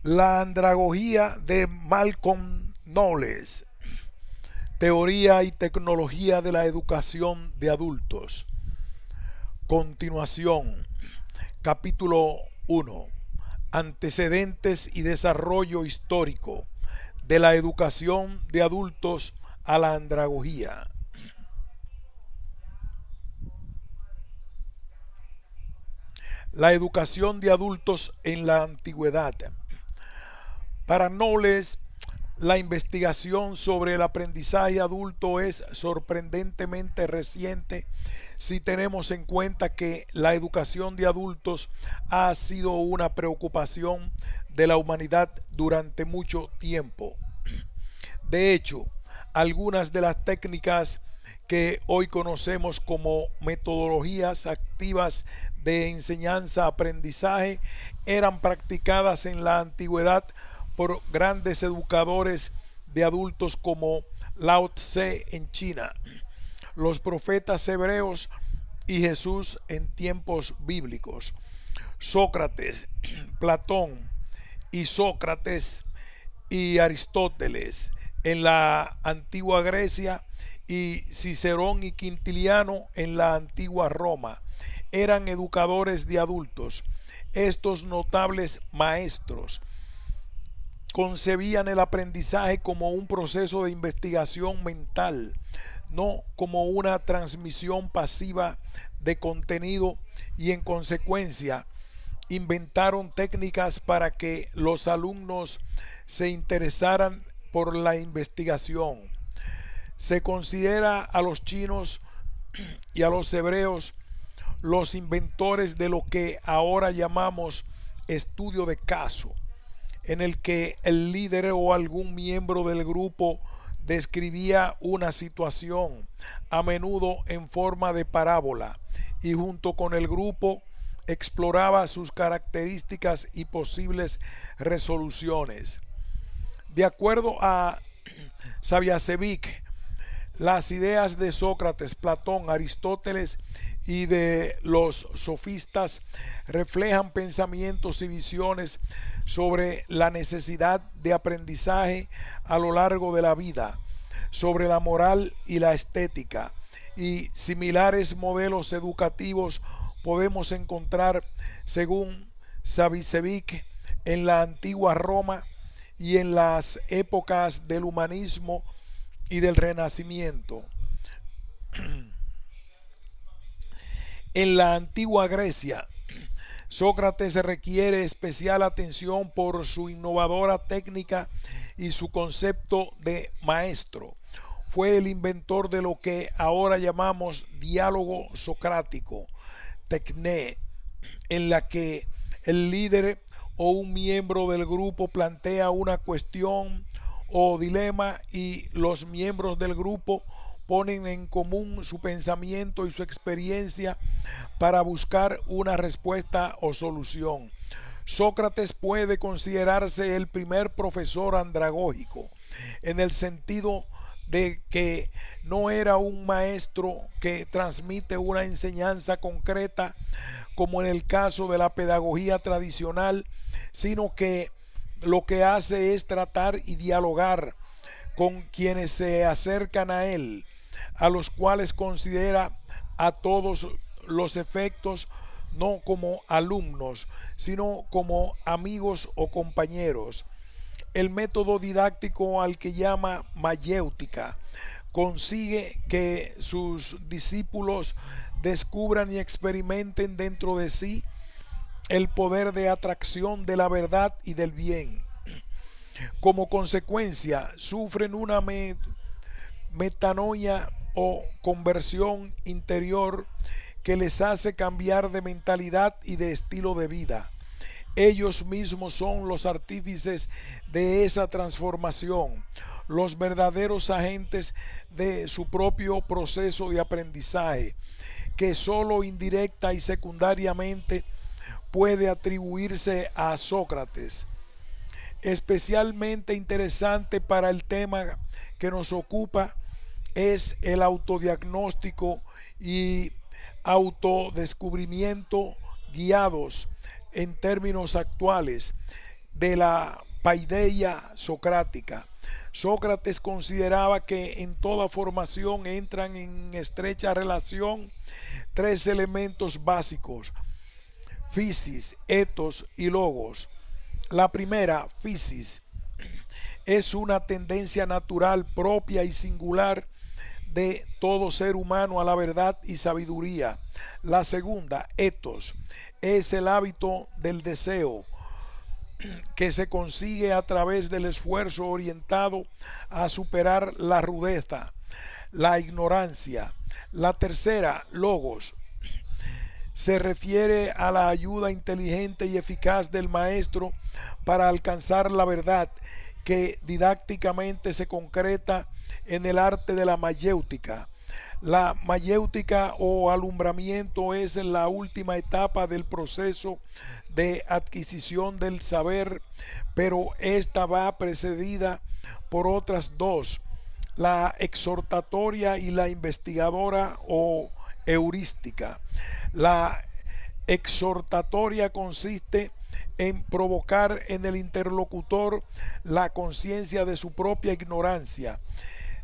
La andragogía de Malcolm Knowles, teoría y tecnología de la educación de adultos. Continuación, capítulo 1. Antecedentes y desarrollo histórico de la educación de adultos a la andragogía. La educación de adultos en la antigüedad. Para Knowles, la investigación sobre el aprendizaje adulto es sorprendentemente reciente si tenemos en cuenta que la educación de adultos ha sido una preocupación de la humanidad durante mucho tiempo. De hecho, algunas de las técnicas que hoy conocemos como metodologías activas de enseñanza-aprendizaje eran practicadas en la antigüedad por grandes educadores de adultos como Lao Tse en China, los profetas hebreos y Jesús en tiempos bíblicos, Sócrates, Platón y Sócrates y Aristóteles en la antigua Grecia y Cicerón y Quintiliano en la antigua Roma. Eran educadores de adultos. Estos notables maestros concebían el aprendizaje como un proceso de investigación mental, no como una transmisión pasiva de contenido, y en consecuencia inventaron técnicas para que los alumnos se interesaran por la investigación. Se considera a los chinos y a los hebreos los inventores de lo que ahora llamamos estudio de caso, en el que el líder o algún miembro del grupo describía una situación, a menudo en forma de parábola, y junto con el grupo exploraba sus características y posibles resoluciones. De acuerdo a Saviasevic, las ideas de Sócrates, Platón, Aristóteles y de los sofistas reflejan pensamientos y visiones sobre la necesidad de aprendizaje a lo largo de la vida, sobre la moral y la estética, y similares modelos educativos podemos encontrar, según Savicevic, en la antigua Roma y en las épocas del humanismo y del Renacimiento. En la antigua Grecia, Sócrates requiere especial atención por su innovadora técnica y su concepto de maestro. Fue el inventor de lo que ahora llamamos diálogo socrático, tecné, en la que el líder o un miembro del grupo plantea una cuestión o dilema y los miembros del grupo ponen en común su pensamiento y su experiencia para buscar una respuesta o solución. Sócrates puede considerarse el primer profesor andragógico, en el sentido de que no era un maestro que transmite una enseñanza concreta como en el caso de la pedagogía tradicional, sino que lo que hace es tratar y dialogar con quienes se acercan a él, a los cuales considera a todos los efectos no como alumnos, sino como amigos o compañeros. El método didáctico, al que llama mayéutica, consigue que sus discípulos descubran y experimenten dentro de sí el poder de atracción de la verdad y del bien. Como consecuencia, sufren una metanoia o conversión interior que les hace cambiar de mentalidad y de estilo de vida. Ellos mismos son los artífices de esa transformación, los verdaderos agentes de su propio proceso de aprendizaje, que solo indirecta y secundariamente puede atribuirse a Sócrates. Especialmente interesante para el tema que nos ocupa es el autodiagnóstico y autodescubrimiento guiados en términos actuales, de la paideia socrática. Sócrates consideraba que en toda formación entran en estrecha relación tres elementos básicos: physis, ethos y logos. La primera, physis, es una tendencia natural propia y singular de todo ser humano a la verdad y sabiduría. La segunda, ethos, es el hábito del deseo que se consigue a través del esfuerzo orientado a superar la rudeza, la ignorancia. La tercera, logos, se refiere a la ayuda inteligente y eficaz del maestro para alcanzar la verdad, que didácticamente se concreta en el arte de la mayéutica. La mayéutica o alumbramiento es la última etapa del proceso de adquisición del saber, pero esta va precedida por otras dos: la exhortatoria y la investigadora o heurística. La exhortatoria consiste en provocar en el interlocutor la conciencia de su propia ignorancia.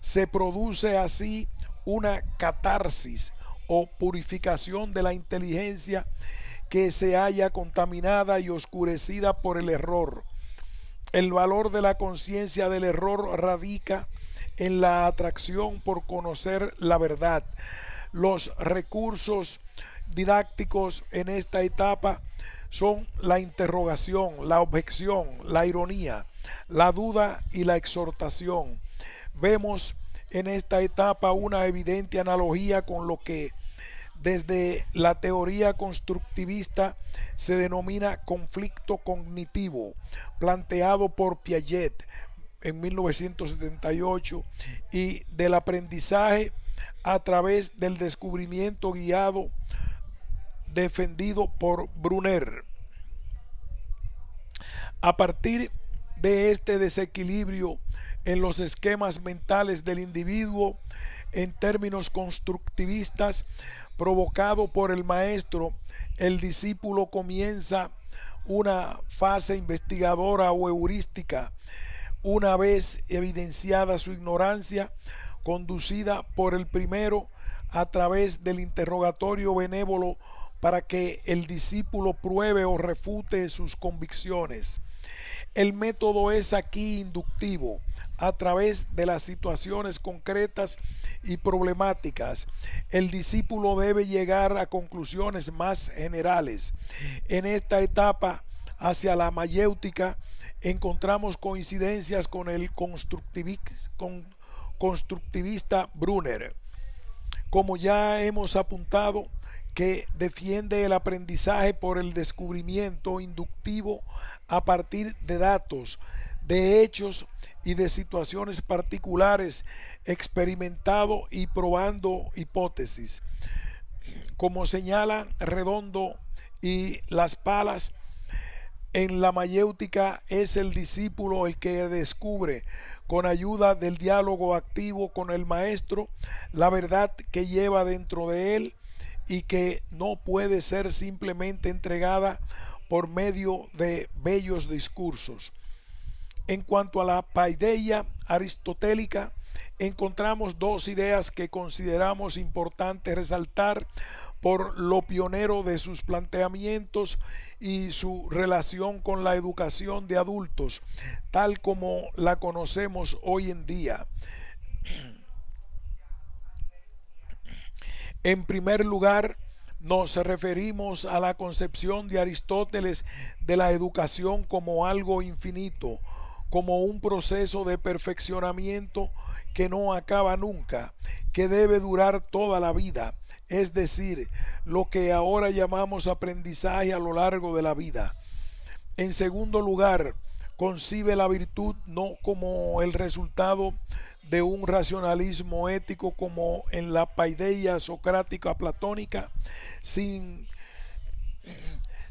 Se produce así una catarsis o purificación de la inteligencia que se halla contaminada y oscurecida por el error. El valor de la conciencia del error radica en la atracción por conocer la verdad. Los recursos didácticos en esta etapa son la interrogación, la objeción, la ironía, la duda y la exhortación. Vemos en esta etapa una evidente analogía con lo que desde la teoría constructivista se denomina conflicto cognitivo, planteado por Piaget en 1978, y del aprendizaje a través del descubrimiento guiado, defendido por Brunner. A partir de este desequilibrio en los esquemas mentales del individuo, en términos constructivistas, provocado por el maestro, el discípulo comienza una fase investigadora o heurística. Una vez evidenciada su ignorancia, conducida por el primero a través del interrogatorio benévolo para que el discípulo pruebe o refute sus convicciones. El método es aquí inductivo, a través de las situaciones concretas y problemáticas. El discípulo debe llegar a conclusiones más generales. En esta etapa, hacia la mayéutica, encontramos coincidencias con el constructivista Brunner, como ya hemos apuntado, que defiende el aprendizaje por el descubrimiento inductivo a partir de datos, de hechos y de situaciones particulares, experimentado y probando hipótesis. Como señalan Redondo y Las Palas, en la mayéutica es el discípulo el que descubre, con ayuda del diálogo activo con el maestro, la verdad que lleva dentro de él y que no puede ser simplemente entregada por medio de bellos discursos. En cuanto a la paideia aristotélica, encontramos dos ideas que consideramos importante resaltar por lo pionero de sus planteamientos y su relación con la educación de adultos, tal como la conocemos hoy en día. En primer lugar, nos referimos a la concepción de Aristóteles de la educación como algo infinito, como un proceso de perfeccionamiento que no acaba nunca, que debe durar toda la vida, es decir, lo que ahora llamamos aprendizaje a lo largo de la vida. En segundo lugar, concibe la virtud no como el resultado de un racionalismo ético como en la paideia socrática platónica,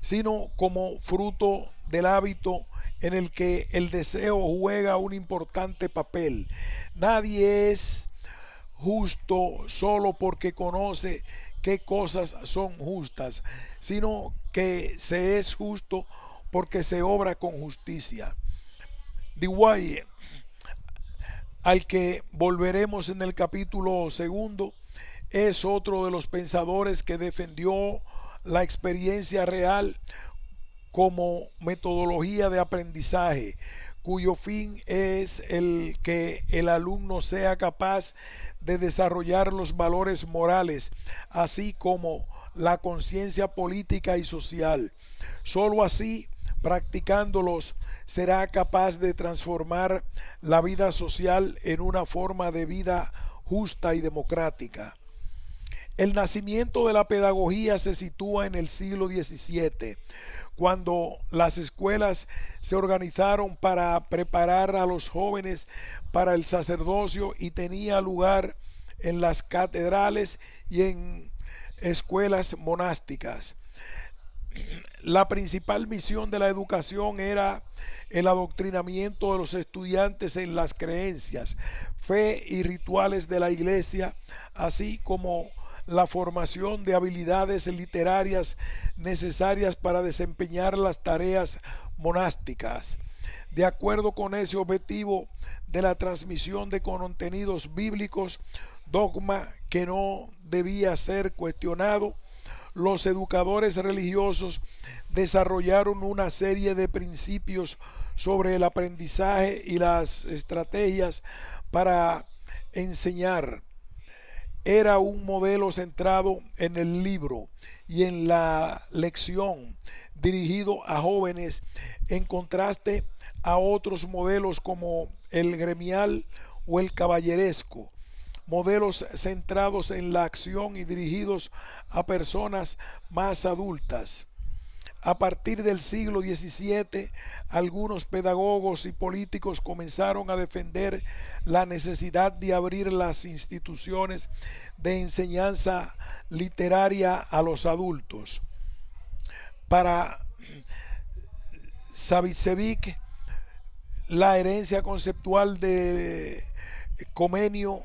sino como fruto del hábito en el que el deseo juega un importante papel. Nadie es justo solo porque conoce qué cosas son justas, sino que se es justo porque se obra con justicia. Dewey, al que volveremos en el capítulo segundo, es otro de los pensadores que defendió la experiencia real como metodología de aprendizaje, cuyo fin es el que el alumno sea capaz de desarrollar los valores morales, así como la conciencia política y social. Solo así, practicándolos, será capaz de transformar la vida social en una forma de vida justa y democrática. El nacimiento de la pedagogía se sitúa en el siglo XVII, cuando las escuelas se organizaron para preparar a los jóvenes para el sacerdocio y tenía lugar en las catedrales y en escuelas monásticas. La principal misión de la educación era el adoctrinamiento de los estudiantes en las creencias, fe y rituales de la iglesia, así como la formación de habilidades literarias necesarias para desempeñar las tareas monásticas. De acuerdo con ese objetivo de la transmisión de contenidos bíblicos, dogma que no debía ser cuestionado, los educadores religiosos desarrollaron una serie de principios sobre el aprendizaje y las estrategias para enseñar. Era un modelo centrado en el libro y en la lección, dirigido a jóvenes, en contraste a otros modelos como el gremial o el caballeresco, modelos centrados en la acción y dirigidos a personas más adultas. A partir del siglo XVII, algunos pedagogos y políticos comenzaron a defender la necesidad de abrir las instituciones de enseñanza literaria a los adultos. Para Savicevic, la herencia conceptual de Comenio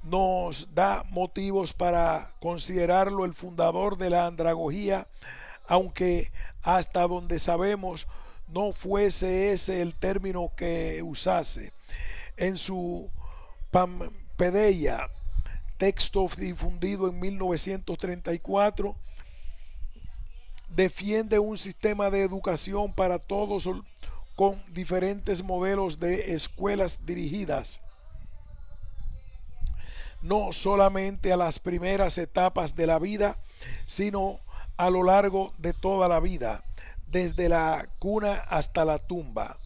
nos da motivos para considerarlo el fundador de la andragogía, aunque hasta donde sabemos no fuese ese el término que usase. En su Pampedeia, texto difundido en 1934, defiende un sistema de educación para todos con diferentes modelos de escuelas dirigidas no solamente a las primeras etapas de la vida, sino a lo largo de toda la vida, desde la cuna hasta la tumba.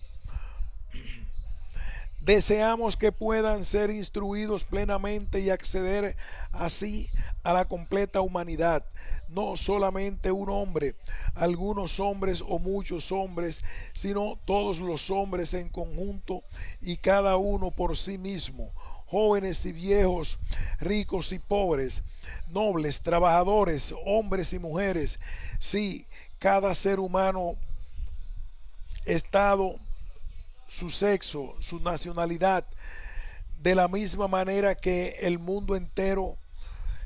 Deseamos que puedan ser instruidos plenamente y acceder así a la completa humanidad, no solamente un hombre, algunos hombres o muchos hombres, sino todos los hombres en conjunto y cada uno por sí mismo, jóvenes y viejos, ricos y pobres, nobles, trabajadores, hombres y mujeres. Sí, cada ser humano, estado, su sexo, su nacionalidad, de la misma manera que el mundo entero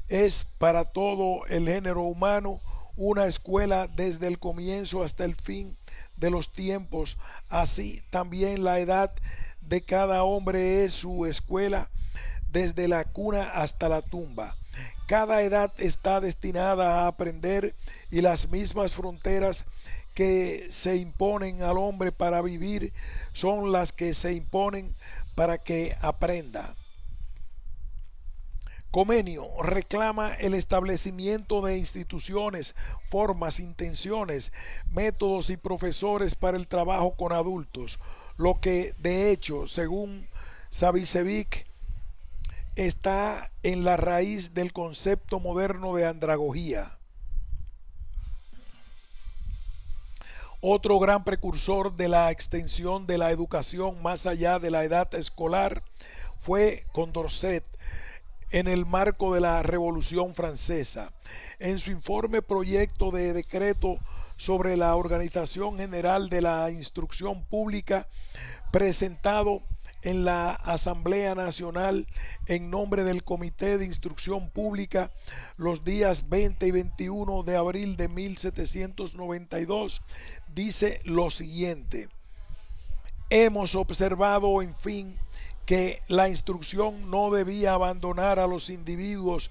es para todo el género humano una escuela desde el comienzo hasta el fin de los tiempos. Así también la edad de cada hombre es su escuela desde la cuna hasta la tumba. Cada edad está destinada a aprender y las mismas fronteras que se imponen al hombre para vivir son las que se imponen para que aprenda. Comenio reclama el establecimiento de instituciones, formas, intenciones, métodos y profesores para el trabajo con adultos, lo que de hecho, según Savicevic, está en la raíz del concepto moderno de andragogía. Otro gran precursor de la extensión de la educación más allá de la edad escolar fue Condorcet, en el marco de la Revolución Francesa. En su informe Proyecto de Decreto sobre la Organización General de la Instrucción Pública, presentado en la Asamblea Nacional en nombre del Comité de Instrucción Pública los días 20 y 21 de abril de 1792, dice lo siguiente: hemos observado, en fin, que la instrucción no debía abandonar a los individuos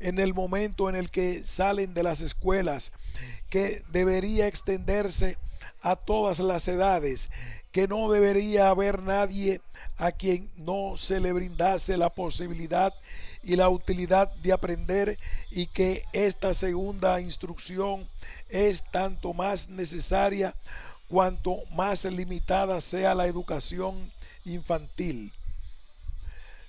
en el momento en el que salen de las escuelas, que debería extenderse a todas las edades, que no debería haber nadie a quien no se le brindase la posibilidad y la utilidad de aprender, y que esta segunda instrucción es tanto más necesaria cuanto más limitada sea la educación infantil.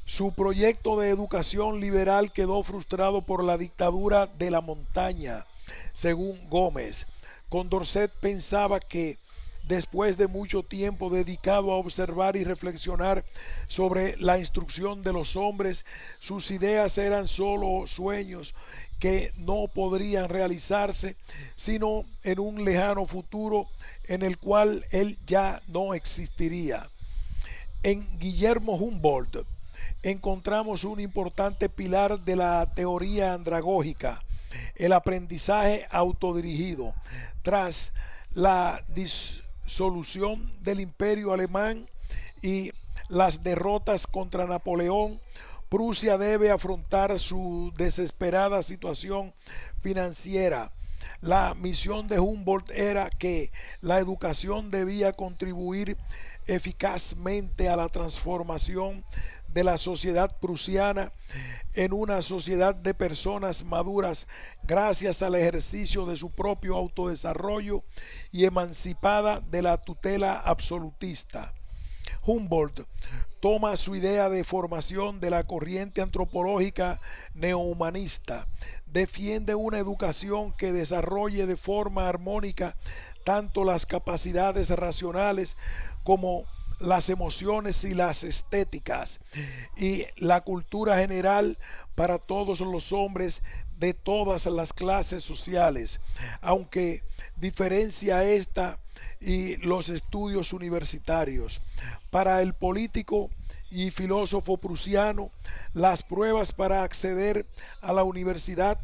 Su proyecto de educación liberal quedó frustrado por la dictadura de la montaña, según Gómez. Condorcet pensaba que, después de mucho tiempo dedicado a observar y reflexionar sobre la instrucción de los hombres, sus ideas eran solo sueños que no podrían realizarse sino en un lejano futuro en el cual él ya no existiría. En Guillermo Humboldt encontramos un importante pilar de la teoría andragógica, el aprendizaje autodirigido. Tras la disolución del Imperio alemán y las derrotas contra Napoleón, Prusia debe afrontar su desesperada situación financiera. La misión de Humboldt era que la educación debía contribuir eficazmente a la transformación de la sociedad prusiana en una sociedad de personas maduras gracias al ejercicio de su propio autodesarrollo y emancipada de la tutela absolutista. Humboldt toma su idea de formación de la corriente antropológica neohumanista. Defiende una educación que desarrolle de forma armónica tanto las capacidades racionales como las emociones y las estéticas, y la cultura general para todos los hombres de todas las clases sociales, aunque diferencia esta y los estudios universitarios. Para el político y filósofo prusiano, las pruebas para acceder a la universidad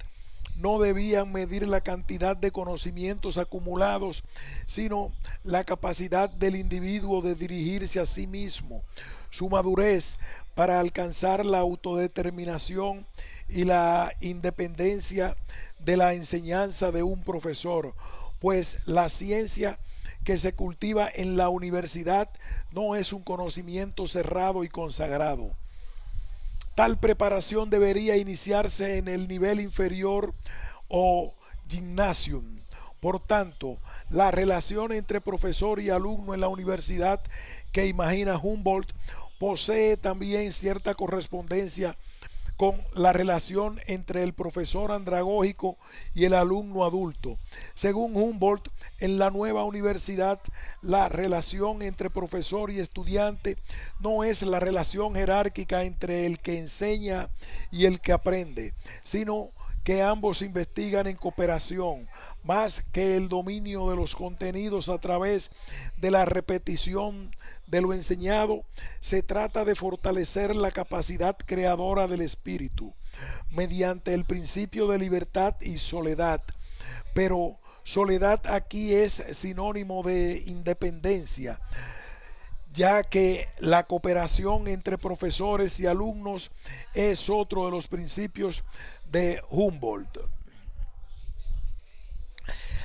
no debían medir la cantidad de conocimientos acumulados, sino la capacidad del individuo de dirigirse a sí mismo, su madurez para alcanzar la autodeterminación y la independencia de la enseñanza de un profesor, pues la ciencia que se cultiva en la universidad no es un conocimiento cerrado y consagrado. Tal preparación debería iniciarse en el nivel inferior o gymnasium. Por tanto, la relación entre profesor y alumno en la universidad que imagina Humboldt posee también cierta correspondencia con la relación entre el profesor andragógico y el alumno adulto. Según Humboldt, en la nueva universidad, la relación entre profesor y estudiante no es la relación jerárquica entre el que enseña y el que aprende, sino que ambos investigan en cooperación, más que el dominio de los contenidos a través de la repetición de lo enseñado. Se trata de fortalecer la capacidad creadora del espíritu mediante el principio de libertad y soledad. Pero soledad aquí es sinónimo de independencia, ya que la cooperación entre profesores y alumnos es otro de los principios de Humboldt.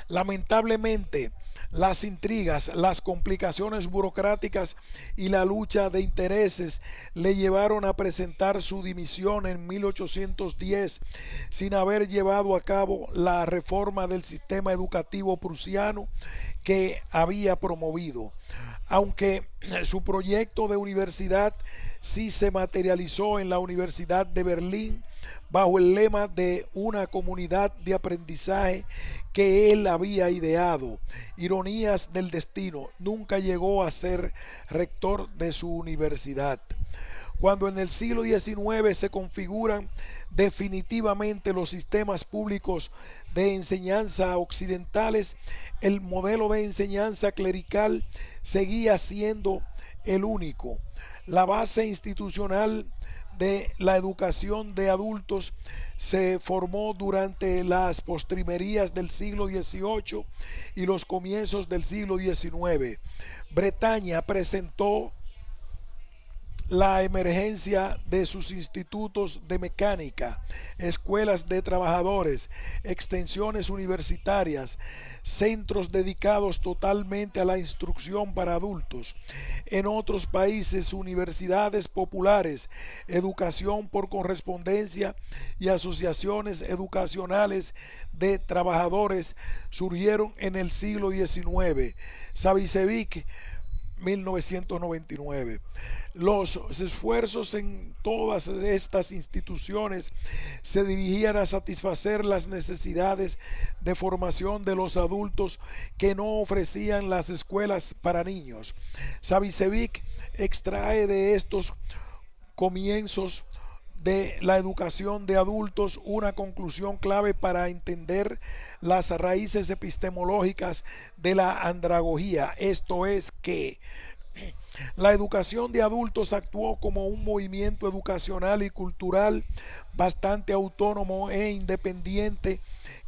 Lamentablemente, las intrigas, las complicaciones burocráticas y la lucha de intereses le llevaron a presentar su dimisión en 1810 sin haber llevado a cabo la reforma del sistema educativo prusiano que había promovido. Aunque su proyecto de universidad sí se materializó en la Universidad de Berlín bajo el lema de una comunidad de aprendizaje que él había ideado. Ironías del destino, nunca llegó a ser rector de su universidad. Cuando en el siglo XIX se configuran definitivamente los sistemas públicos de enseñanza occidentales, el modelo de enseñanza clerical seguía siendo el único. La base institucional de la educación de adultos se formó durante las postrimerías del siglo XVIII y los comienzos del siglo XIX. Bretaña presentó la emergencia de sus institutos de mecánica, escuelas de trabajadores, extensiones universitarias, centros dedicados totalmente a la instrucción para adultos. En otros países, universidades populares, educación por correspondencia y asociaciones educacionales de trabajadores surgieron en el siglo XIX. Savicevic, 1999. Los esfuerzos en todas estas instituciones se dirigían a satisfacer las necesidades de formación de los adultos que no ofrecían las escuelas para niños. Savicevic extrae de estos comienzos de la educación de adultos una conclusión clave para entender las raíces epistemológicas de la andragogía, esto es que la educación de adultos actuó como un movimiento educacional y cultural bastante autónomo e independiente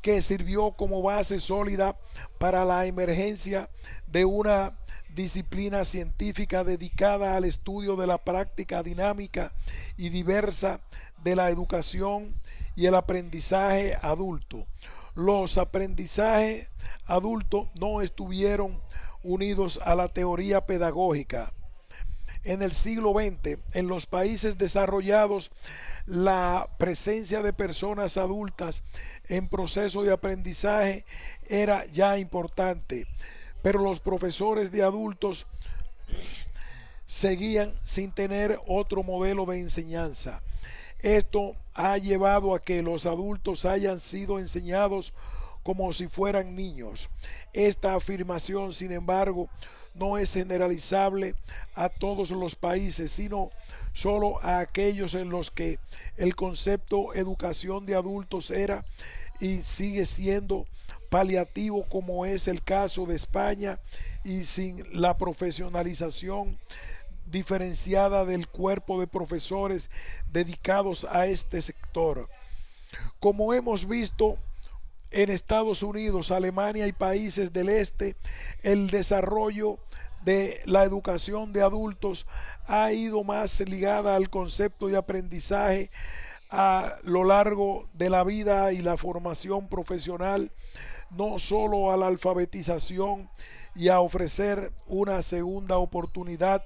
que sirvió como base sólida para la emergencia de una disciplina científica dedicada al estudio de la práctica dinámica y diversa de la educación y el aprendizaje adulto. Los aprendizajes adultos no estuvieron unidos a la teoría pedagógica. En el siglo XX, en los países desarrollados, la presencia de personas adultas en proceso de aprendizaje era ya importante, pero los profesores de adultos seguían sin tener otro modelo de enseñanza. Esto ha llevado a que los adultos hayan sido enseñados como si fueran niños. Esta afirmación, sin embargo, no es generalizable a todos los países, sino solo a aquellos en los que el concepto educación de adultos era y sigue siendo paliativo, como es el caso de España, y sin la profesionalización diferenciada del cuerpo de profesores dedicados a este sector. Como hemos visto, en Estados Unidos, Alemania y países del este, el desarrollo de la educación de adultos ha ido más ligada al concepto de aprendizaje a lo largo de la vida y la formación profesional, no solo a la alfabetización y a ofrecer una segunda oportunidad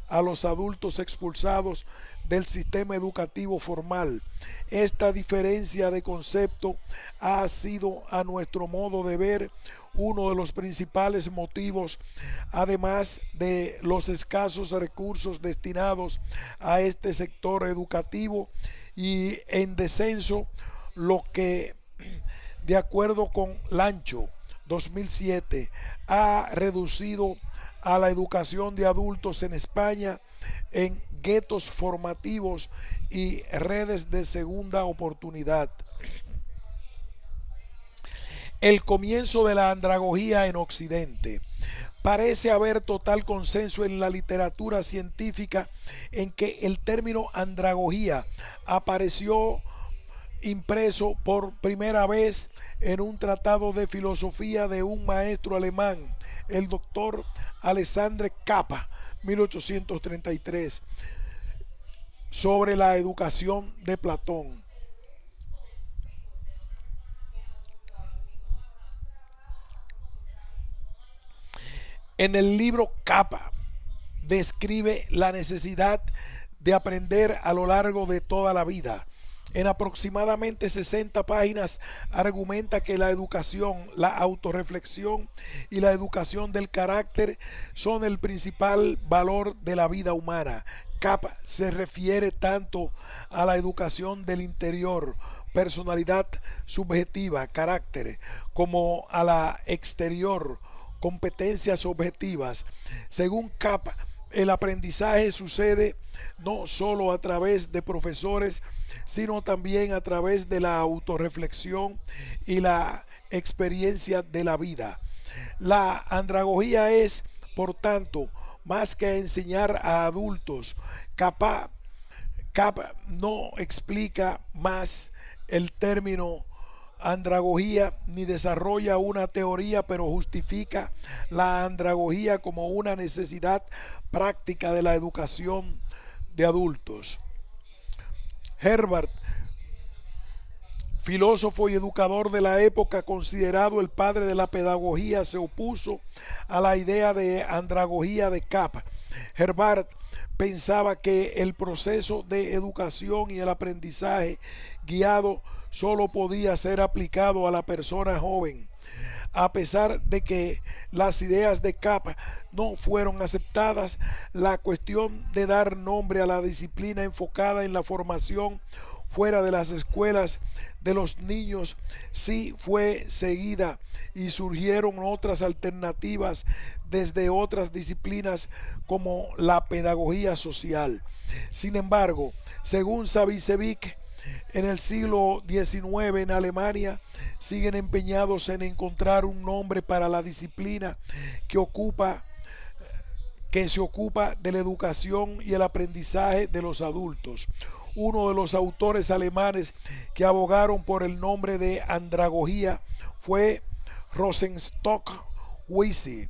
a los adultos expulsados del sistema educativo formal. Esta diferencia de concepto ha sido, a nuestro modo de ver, uno de los principales motivos, además de los escasos recursos destinados a este sector educativo y en descenso, lo que, de acuerdo con Lancho 2007, ha reducido a la educación de adultos en España en guetos formativos y redes de segunda oportunidad. El comienzo de la andragogía en Occidente. Parece haber total consenso en la literatura científica en que el término andragogía apareció impreso por primera vez en un tratado de filosofía de un maestro alemán, el doctor Alexandre Capa, 1833, sobre la educación de Platón. En el libro Capa describe la necesidad de aprender a lo largo de toda la vida. En aproximadamente 60 páginas argumenta que la educación, la autorreflexión y la educación del carácter son el principal valor de la vida humana. Capa se refiere tanto a la educación del interior, personalidad subjetiva, carácter, como a la exterior, competencias objetivas. Según Capa, el aprendizaje sucede no solo a través de profesores, sino también a través de la autorreflexión y la experiencia de la vida. La andragogía es, por tanto, más que enseñar a adultos. Kappa no explica más el término andragogía ni desarrolla una teoría, pero justifica la andragogía como una necesidad práctica de la educación de adultos. Herbert, filósofo y educador de la época, considerado el padre de la pedagogía, se opuso a la idea de andragogía de Kappa. Herbert pensaba que el proceso de educación y el aprendizaje guiado solo podía ser aplicado a la persona joven. A pesar de que las ideas de Kappa no fueron aceptadas, la cuestión de dar nombre a la disciplina enfocada en la formación fuera de las escuelas de los niños sí fue seguida y surgieron otras alternativas desde otras disciplinas como la pedagogía social. Sin embargo, según Savicevic, en el siglo XIX en Alemania siguen empeñados en encontrar un nombre para la disciplina que se ocupa de la educación y el aprendizaje de los adultos. Uno de los autores alemanes que abogaron por el nombre de andragogía fue Rosenstock Huessy,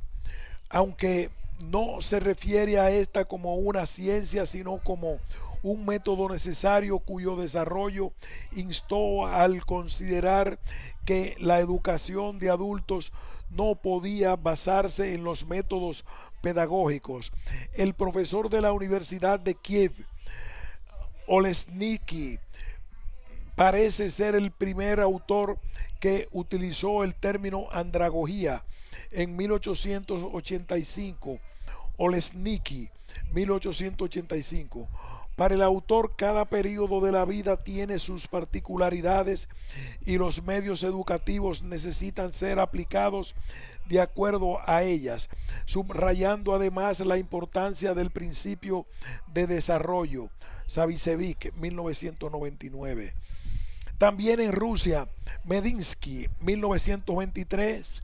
aunque no se refiere a esta como una ciencia, sino como un método necesario cuyo desarrollo instó al considerar que la educación de adultos no podía basarse en los métodos pedagógicos. El profesor de la Universidad de Kiev, Olesniki, parece ser el primer autor que utilizó el término andragogía en 1885. Olesniki, 1885. Para el autor, cada periodo de la vida tiene sus particularidades y los medios educativos necesitan ser aplicados de acuerdo a ellas, subrayando además la importancia del principio de desarrollo. Savicevic, 1999. También en Rusia, Medinsky, 1923,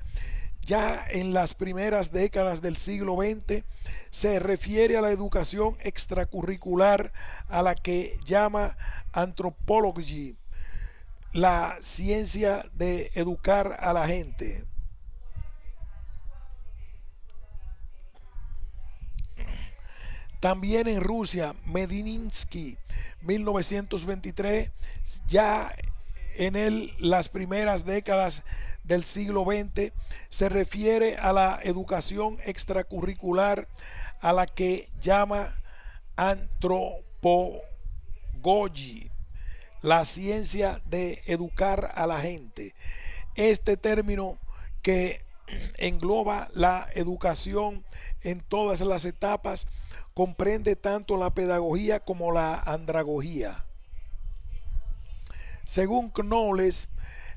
ya en las primeras décadas del siglo XX, se refiere a la educación extracurricular a la que llama anthropology, la ciencia de educar a la gente. También en Rusia, Medinsky, 1923, ya en las primeras décadas del siglo XX, se refiere a la educación extracurricular a la que llama anthropogogy, la ciencia de educar a la gente. Este término, que engloba la educación en todas las etapas, comprende tanto la pedagogía como la andragogía. Según Knowles,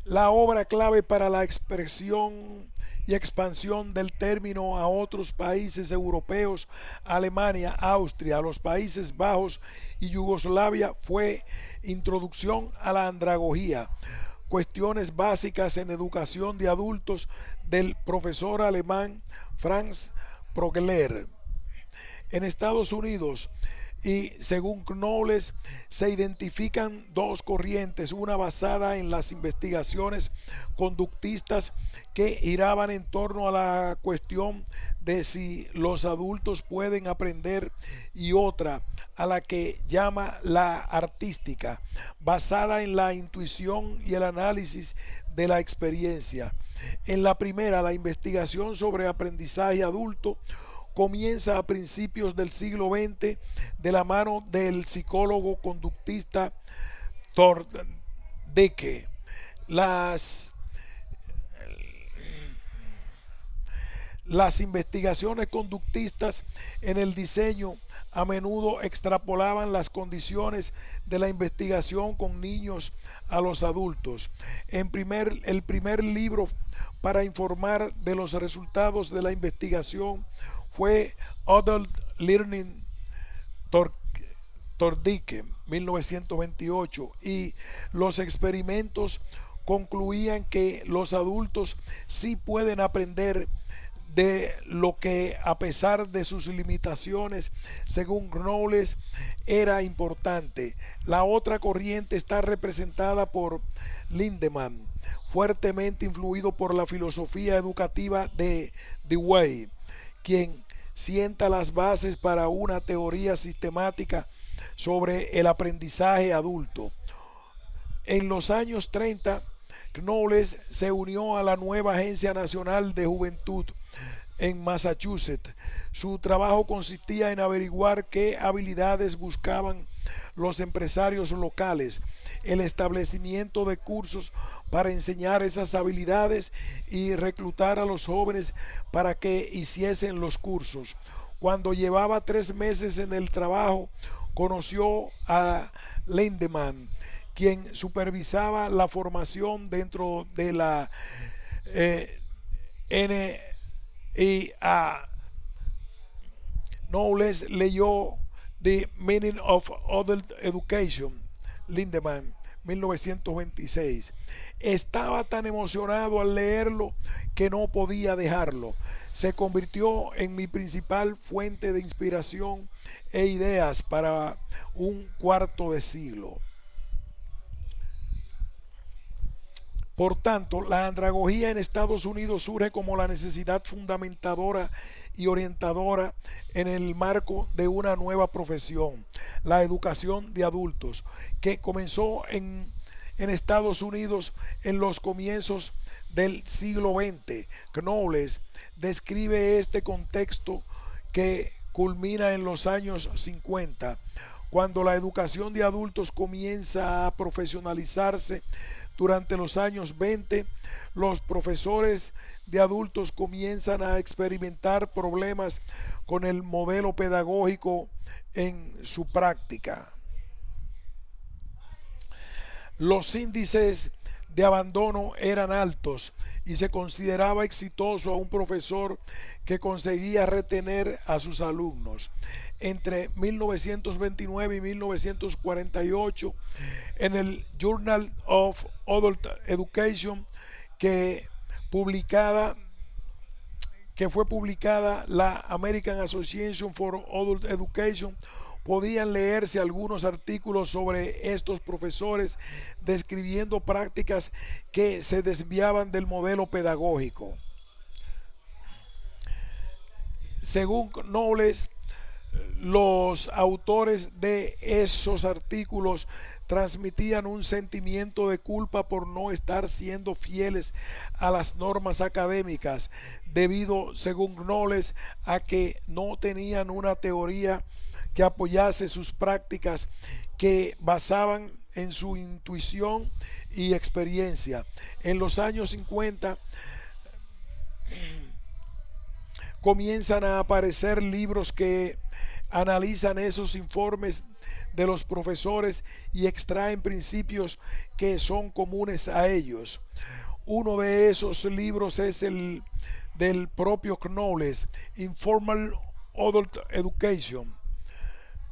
la obra clave para la expresión y expansión del término a otros países europeos, Alemania, Austria, los Países Bajos y Yugoslavia, fue Introducción a la Andragogía, cuestiones básicas en educación de adultos, del profesor alemán Franz Progler. En Estados Unidos, y según Knowles, se identifican dos corrientes, una basada en las investigaciones conductistas que giraban en torno a la cuestión de si los adultos pueden aprender, y otra a la que llama la artística, basada en la intuición y el análisis de la experiencia. En la primera, la investigación sobre aprendizaje adulto comienza a principios del siglo XX de la mano del psicólogo conductista Thorndike. Las investigaciones conductistas en el diseño a menudo extrapolaban las condiciones de la investigación con niños a los adultos. El primer libro para informar de los resultados de la investigación fue Adult Learning, Thorndike, 1928, y los experimentos concluían que los adultos sí pueden aprender de lo que, a pesar de sus limitaciones, según Knowles, era importante. La otra corriente está representada por Lindemann, fuertemente influido por la filosofía educativa de Dewey, quien sienta las bases para una teoría sistemática sobre el aprendizaje adulto. En los años 30, Knowles se unió a la nueva Agencia Nacional de Juventud en Massachusetts. Su trabajo consistía en averiguar qué habilidades buscaban los empresarios locales, el establecimiento de cursos para enseñar esas habilidades y reclutar a los jóvenes para que hiciesen los cursos. Cuando llevaba 3 meses en el trabajo, conoció a Lindemann, quien supervisaba la formación dentro de la NIA. Knowles leyó The Meaning of Adult Education, Lindemann, 1926. Estaba tan emocionado al leerlo que no podía dejarlo. Se convirtió en mi principal fuente de inspiración e ideas para un cuarto de siglo. Por tanto, la andragogía en Estados Unidos surge como la necesidad fundamentadora y orientadora en el marco de una nueva profesión, la educación de adultos, que comenzó en Estados Unidos en los comienzos del siglo XX. Knowles describe este contexto que culmina en los años 50, cuando la educación de adultos comienza a profesionalizarse. Durante los años 20, los profesores de adultos comienzan a experimentar problemas con el modelo pedagógico en su práctica. Los índices de abandono eran altos y se consideraba exitoso a un profesor que conseguía retener a sus alumnos. Entre 1929 y 1948, en el Journal of Adult Education, que fue publicada la American Association for Adult Education, podían leerse algunos artículos sobre estos profesores describiendo prácticas que se desviaban del modelo pedagógico. Según Knowles, los autores de esos artículos transmitían un sentimiento de culpa por no estar siendo fieles a las normas académicas, debido, según Knowles, a que no tenían una teoría que apoyase sus prácticas, que basaban en su intuición y experiencia. En los años 50 comienzan a aparecer libros que analizan esos informes de los profesores y extraen principios que son comunes a ellos. Uno de esos libros es el del propio Knowles, Informal Adult Education,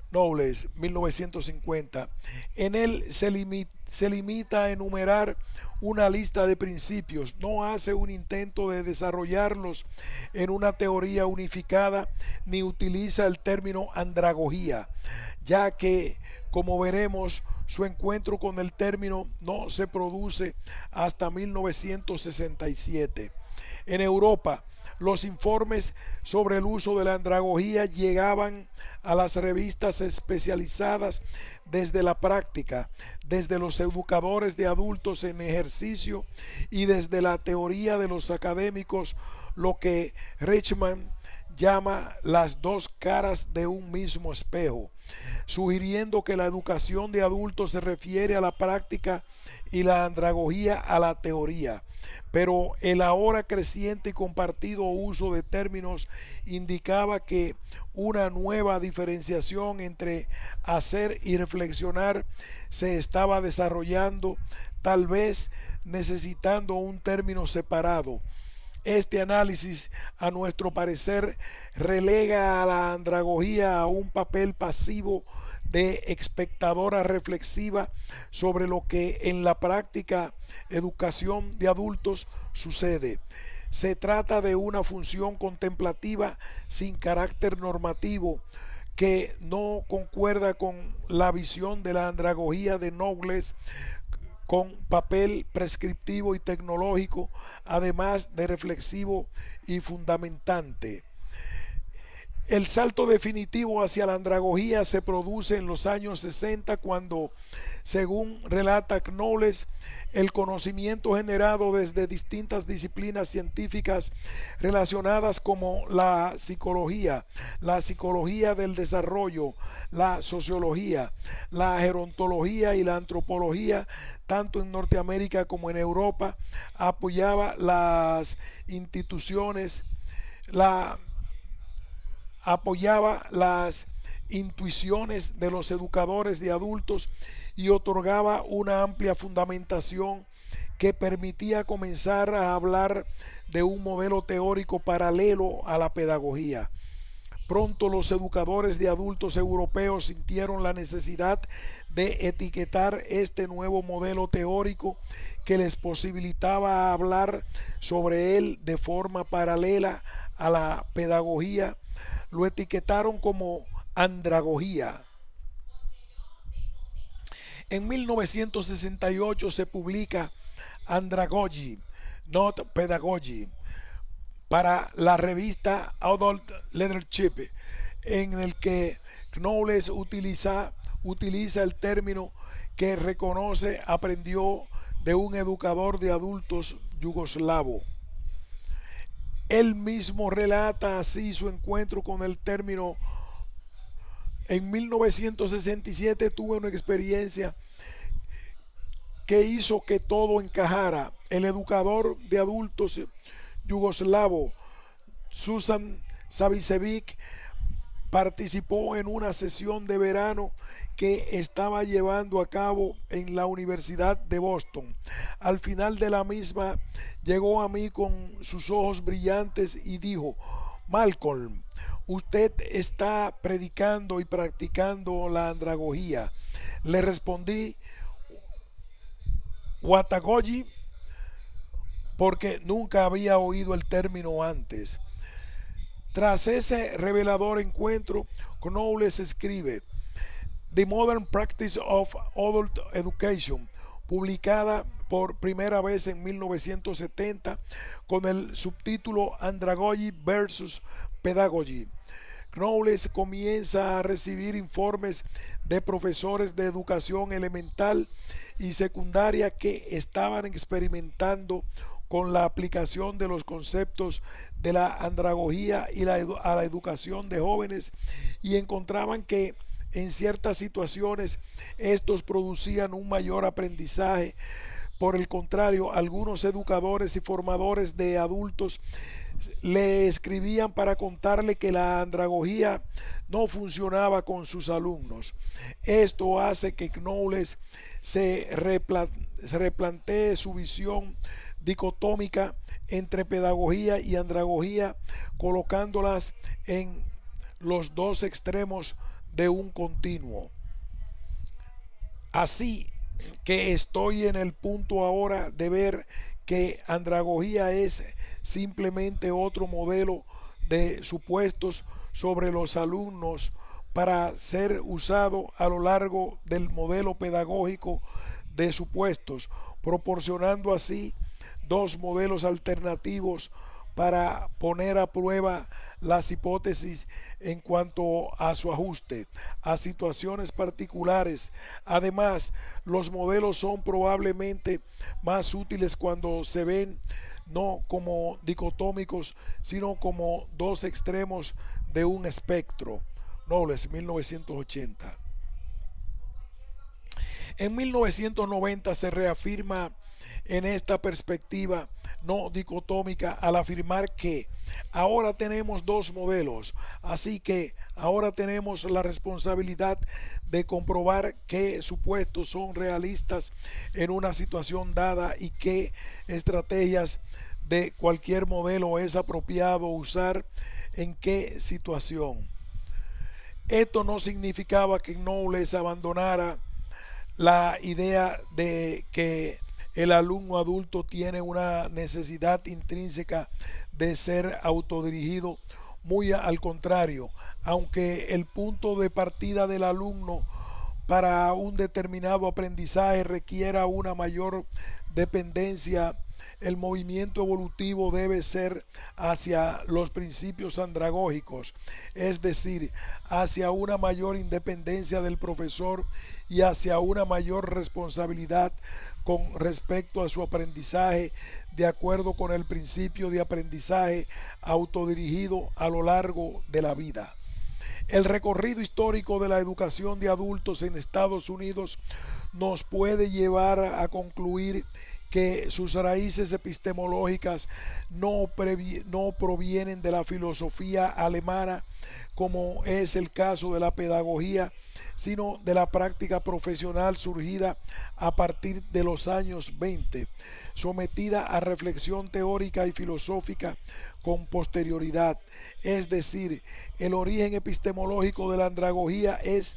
Knowles, 1950. En él se limita a enumerar una lista de principios, no hace un intento de desarrollarlos en una teoría unificada, ni utiliza el término andragogía, ya que, como veremos, su encuentro con el término no se produce hasta 1967. En Europa, los informes sobre el uso de la andragogía llegaban a las revistas especializadas desde la práctica, desde los educadores de adultos en ejercicio y desde la teoría de los académicos, lo que Richman llama las dos caras de un mismo espejo, sugiriendo que la educación de adultos se refiere a la práctica y la andragogía a la teoría. Pero el ahora creciente y compartido uso de términos indicaba que una nueva diferenciación entre hacer y reflexionar se estaba desarrollando, tal vez necesitando un término separado. Este análisis, a nuestro parecer, relega a la andragogía a un papel pasivo de espectadora reflexiva sobre lo que en la práctica educación de adultos sucede. Se trata de una función contemplativa sin carácter normativo que no concuerda con la visión de la andragogía de Knowles con papel prescriptivo y tecnológico, además de reflexivo y fundamentante. El salto definitivo hacia la andragogía se produce en los años 60 cuando, según relata Knowles, el conocimiento generado desde distintas disciplinas científicas relacionadas como la psicología del desarrollo, la sociología, la gerontología y la antropología, tanto en Norteamérica como en Europa, apoyaba las instituciones, la apoyaba las intuiciones de los educadores de adultos y otorgaba una amplia fundamentación que permitía comenzar a hablar de un modelo teórico paralelo a la pedagogía. Pronto los educadores de adultos europeos sintieron la necesidad de etiquetar este nuevo modelo teórico que les posibilitaba hablar sobre él de forma paralela a la pedagogía. Lo etiquetaron como andragogía. En 1968 se publica Andragogy, Not Pedagogy, para la revista Adult Leadership, en el que Knowles utiliza el término que reconoce aprendió de un educador de adultos yugoslavo. Él mismo relata así su encuentro con el término. En 1967 tuve una experiencia que hizo que todo encajara. El educador de adultos yugoslavo Susan Savicevic participó en una sesión de verano que estaba llevando a cabo en la Universidad de Boston. Al final de la misma llegó a mí con sus ojos brillantes y dijo: Malcolm, usted está predicando y practicando la andragogía. Le respondí: Watagogy, porque nunca había oído el término antes. Tras ese revelador encuentro, Knowles escribe The Modern Practice of Adult Education, publicada por primera vez en 1970 con el subtítulo Andragogy versus Pedagogy. Knowles comienza a recibir informes de profesores de educación elemental y secundaria que estaban experimentando con la aplicación de los conceptos de la andragogía y a la educación de jóvenes, y encontraban que en ciertas situaciones estos producían un mayor aprendizaje. Por el contrario, algunos educadores y formadores de adultos le escribían para contarle que la andragogía no funcionaba con sus alumnos. Esto hace que Knowles se replantee su visión dicotómica entre pedagogía y andragogía, colocándolas en los dos extremos de un continuo. Así que estoy en el punto ahora de ver que andragogía es simplemente otro modelo de supuestos sobre los alumnos para ser usado a lo largo del modelo pedagógico de supuestos, proporcionando así dos modelos alternativos para poner a prueba las hipótesis en cuanto a su ajuste a situaciones particulares. Además, los modelos son probablemente más útiles cuando se ven no como dicotómicos, sino como dos extremos de un espectro. Knowles, 1980. En 1990 se reafirma en esta perspectiva no dicotómica al afirmar que ahora tenemos dos modelos, así que ahora tenemos la responsabilidad de comprobar qué supuestos son realistas en una situación dada y qué estrategias de cualquier modelo es apropiado usar en qué situación. Esto no significaba que Knowles abandonara la idea de que el alumno adulto tiene una necesidad intrínseca de ser autodirigido. Muy al contrario, aunque el punto de partida del alumno para un determinado aprendizaje requiera una mayor dependencia, el movimiento evolutivo debe ser hacia los principios andragógicos, es decir, hacia una mayor independencia del profesor y hacia una mayor responsabilidad con respecto a su aprendizaje, de acuerdo con el principio de aprendizaje autodirigido a lo largo de la vida. El recorrido histórico de la educación de adultos en Estados Unidos nos puede llevar a concluir que sus raíces epistemológicas no provienen de la filosofía alemana, como es el caso de la pedagogía, sino de la práctica profesional surgida a partir de los años 20, sometida a reflexión teórica y filosófica con posterioridad. Es decir, el origen epistemológico de la andragogía es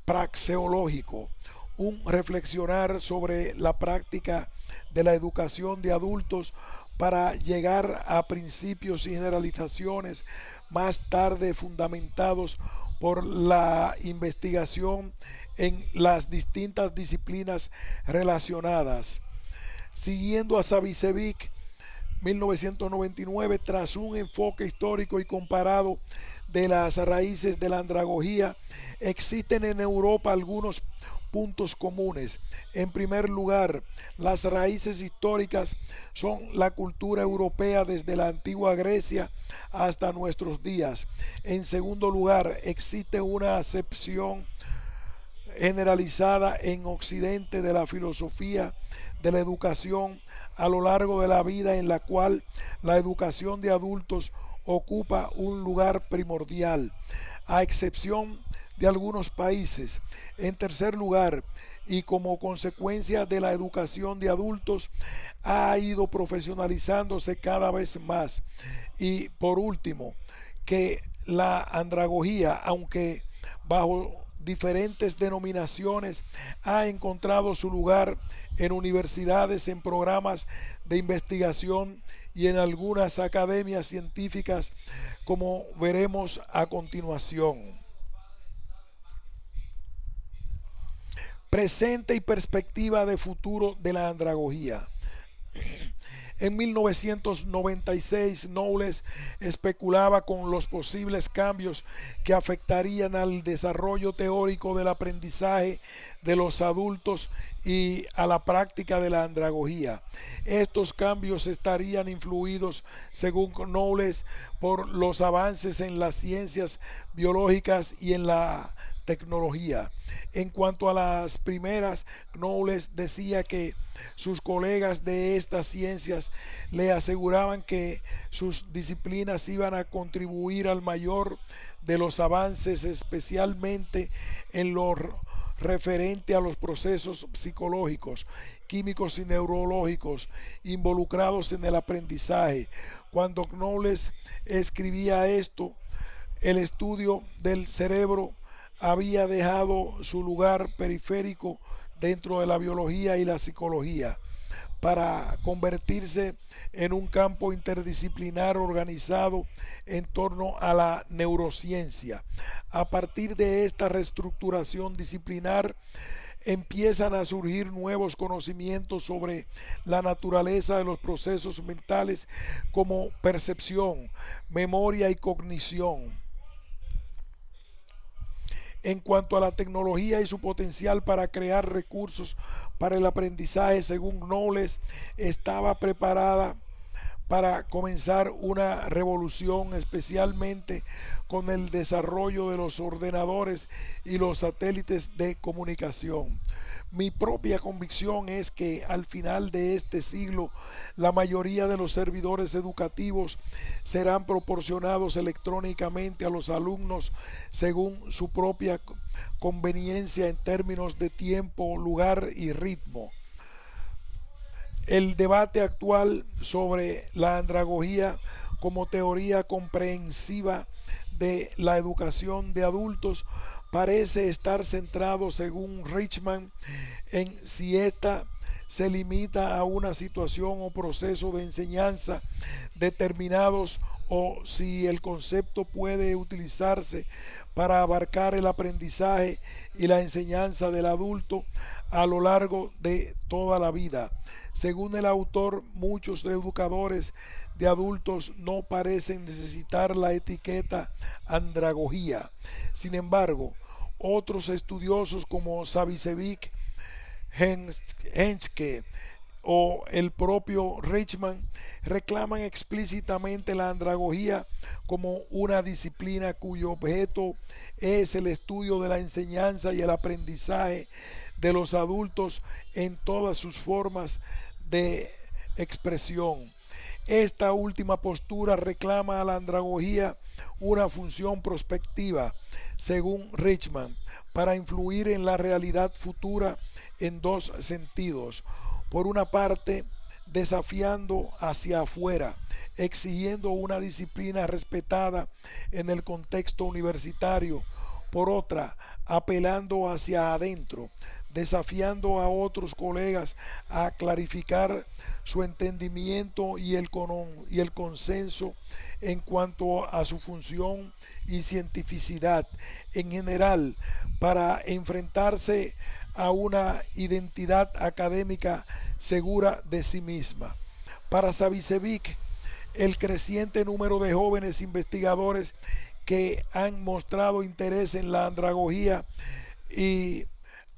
praxeológico, un reflexionar sobre la práctica de la educación de adultos para llegar a principios y generalizaciones más tarde fundamentados por la investigación en las distintas disciplinas relacionadas. Siguiendo a Savicevic, 1999, tras un enfoque histórico y comparado de las raíces de la andragogía, existen en Europa algunos puntos comunes. En primer lugar, las raíces históricas son la cultura europea desde la antigua Grecia hasta nuestros días. En segundo lugar, existe una acepción generalizada en Occidente de la filosofía de la educación a lo largo de la vida, en la cual la educación de adultos ocupa un lugar primordial, a excepción de algunos países. En tercer lugar, y como consecuencia de la educación de adultos, ha ido profesionalizándose cada vez más. Y por último, que la andragogía, aunque bajo diferentes denominaciones, ha encontrado su lugar en universidades, en programas de investigación y en algunas academias científicas, como veremos a continuación. Presente y perspectiva de futuro de la andragogía. En 1996, Knowles especulaba con los posibles cambios que afectarían al desarrollo teórico del aprendizaje de los adultos y a la práctica de la andragogía. Estos cambios estarían influidos, según Knowles, por los avances en las ciencias biológicas y en la tecnología. En cuanto a las primeras, Knowles decía que sus colegas de estas ciencias le aseguraban que sus disciplinas iban a contribuir al mayor de los avances, especialmente en lo referente a los procesos psicológicos, químicos y neurológicos involucrados en el aprendizaje. Cuando Knowles escribía esto, el estudio del cerebro había dejado su lugar periférico dentro de la biología y la psicología para convertirse en un campo interdisciplinar organizado en torno a la neurociencia. A partir de esta reestructuración disciplinar, empiezan a surgir nuevos conocimientos sobre la naturaleza de los procesos mentales, como percepción, memoria y cognición. En cuanto a la tecnología y su potencial para crear recursos para el aprendizaje, según Knowles, estaba preparada para comenzar una revolución, especialmente con el desarrollo de los ordenadores y los satélites de comunicación. Mi propia convicción es que al final de este siglo la mayoría de los servidores educativos serán proporcionados electrónicamente a los alumnos según su propia conveniencia en términos de tiempo, lugar y ritmo. El debate actual sobre la andragogía como teoría comprensiva de la educación de adultos parece estar centrado, según Richman, en si esta se limita a una situación o proceso de enseñanza determinados o si el concepto puede utilizarse para abarcar el aprendizaje y la enseñanza del adulto a lo largo de toda la vida. Según el autor, muchos educadores de adultos no parecen necesitar la etiqueta andragogía. Sin embargo, otros estudiosos como Savicevic, Henschke o el propio Richman reclaman explícitamente la andragogía como una disciplina cuyo objeto es el estudio de la enseñanza y el aprendizaje de los adultos en todas sus formas de expresión. Esta última postura reclama a la andragogía una función prospectiva, según Richman, para influir en la realidad futura en dos sentidos. Por una parte, desafiando hacia afuera, exigiendo una disciplina respetada en el contexto universitario. Por otra, apelando hacia adentro, desafiando a otros colegas a clarificar su entendimiento y el consenso en cuanto a su función y cientificidad en general para enfrentarse a una identidad académica segura de sí misma. Para Savicevic, el creciente número de jóvenes investigadores que han mostrado interés en la andragogía y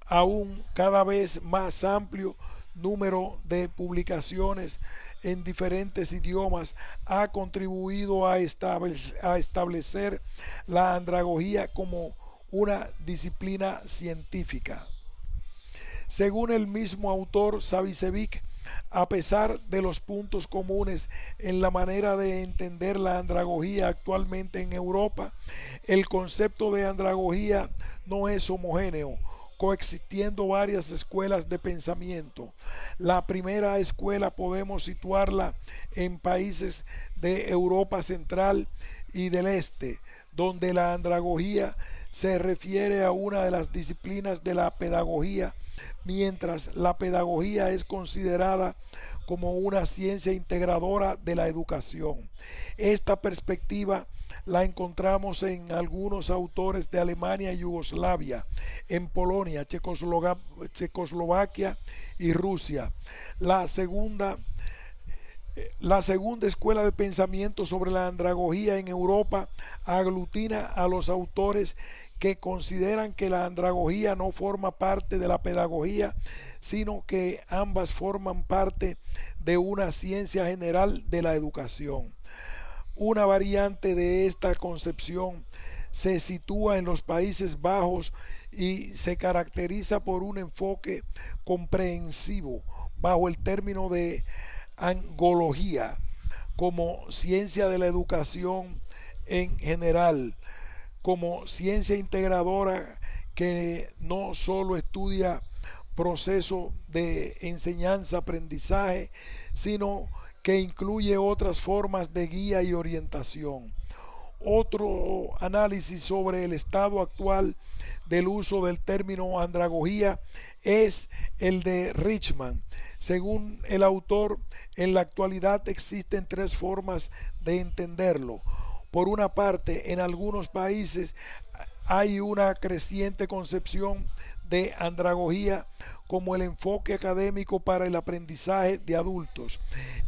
aún cada vez más amplio número de publicaciones en diferentes idiomas ha contribuido a establecer la andragogía como una disciplina científica. Según el mismo autor Savicevic, a pesar de los puntos comunes en la manera de entender la andragogía actualmente en Europa, el concepto de andragogía no es homogéneo, coexistiendo varias escuelas de pensamiento. La primera escuela podemos situarla en países de Europa Central y del Este, donde la andragogía se refiere a una de las disciplinas de la pedagogía, mientras la pedagogía es considerada como una ciencia integradora de la educación. Esta perspectiva la encontramos en algunos autores de Alemania y Yugoslavia, en Polonia, Checoslovaquia y Rusia. La segunda escuela de pensamiento sobre la andragogía en Europa aglutina a los autores que consideran que la andragogía no forma parte de la pedagogía, sino que ambas forman parte de una ciencia general de la educación. Una variante de esta concepción se sitúa en los Países Bajos y se caracteriza por un enfoque comprensivo bajo el término de angología, como ciencia de la educación en general, como ciencia integradora que no solo estudia proceso de enseñanza-aprendizaje, sino que incluye otras formas de guía y orientación. Otro análisis sobre el estado actual del uso del término andragogía es el de Richman. Según el autor, en la actualidad existen tres formas de entenderlo. Por una parte, en algunos países hay una creciente concepción de andragogía como el enfoque académico para el aprendizaje de adultos.